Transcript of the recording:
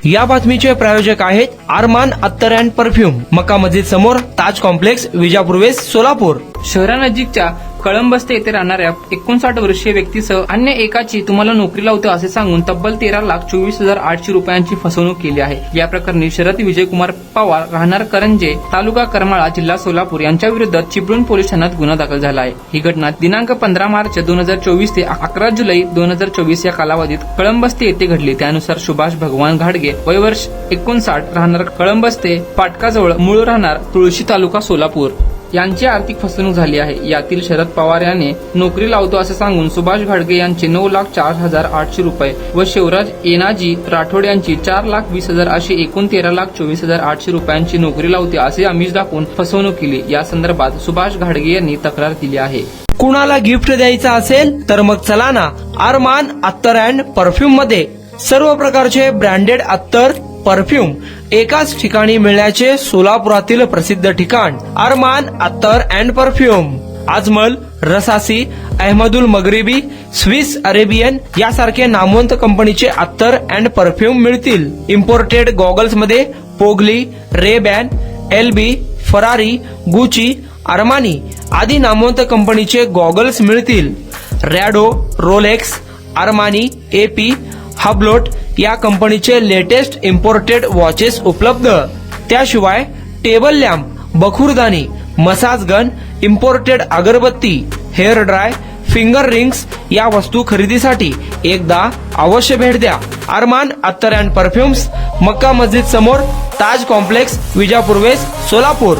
या बातमीचे प्रायोजक आहेत अरमान अत्तर अँड परफ्यूम, मक्का मस्जिद समोर, ताज कॉम्प्लेक्स, विजापूर वेस्ट, सोलापूर. शहरानजीकच्या कळंबस्ते येथे राहणाऱ्या 59 वर्षीय व्यक्तीसह अन्य एकाची तुम्हाला नोकरी लावतो असे सांगून तब्बल 13,24,800 रुपयांची फसवणूक केली आहे. या प्रकरणी शरद विजयकुमार पवार राहणार करंजे, तालुका करमाळा, जिल्हा सोलापूर यांच्या विरुद्ध चिपळूण पोलीस ठाण्यात गुन्हा दाखल झाला आहे. ही घटना दिनांक 15 मार्च 2024 ते 11 जुलै 2024 या कालावधीत कळंबस्ते येथे घडली. त्यानुसार सुभाष भगवान घाडगे, वय वर्ष 59, राहणार कळंबस्ते पाटकाजवळ, मूळ राहणार तुळशी, तालुका सोलापूर यांची आर्थिक फसवणूक झाली आहे. यातील शरद पवार याने नोकरी लावतो असे सांगून सुभाष घाडगे यांचे 9,04,800 रुपये व शिवराज एनाजी राठोड यांची 4,20,000 अशी एकूण 13,24,800 रुपयांची नोकरी लावते असे आमिष दाखवून फसवणूक केली. या संदर्भात सुभाष घाडगे यांनी तक्रार दिली आहे. कुणाला गिफ्ट द्यायचं असेल तर मग चला ना अरमान अत्तर अँड परफ्यूम मध्ये. सर्व प्रकारचे ब्रँडेड अत्तर, परफ्यूम एकाच ठिकाणी मिळण्याचे सोलापुरातील प्रसिद्ध ठिकाण अरमान अत्तर and perfume. Ajmal, Rasasi, Ahmed Al Maghribi, Swiss Arabian यासारखे नामवंत कंपनीचे अत्तर अँड परफ्यूम मिळतील. इम्पोर्टेड गॉगल्स मध्ये पोगली, रेबॅन, एलबी, फरारी, गुची, अरमानी आदी नामवंत कंपनीचे गॉगल्स मिळतील. Rado, Rolex, Armani, AP, Hublot या कंपनीचे लेटेस्ट इम्पोर्टेड वॉचेस उपलब्ध. त्याशिवाय टेबल लॅम्प, बखुरदानी, मसाज गन, इम्पोर्टेड अगरबत्ती, हेअर ड्राय, फिंगर रिंग्स या वस्तू खरेदीसाठी एकदा अवश्य भेट द्या. अरमान अत्तर अँड परफ्यूम्स, मक्का मस्जिद समोर, ताज कॉम्प्लेक्स, विजापूर वेस्ट, सोलापूर.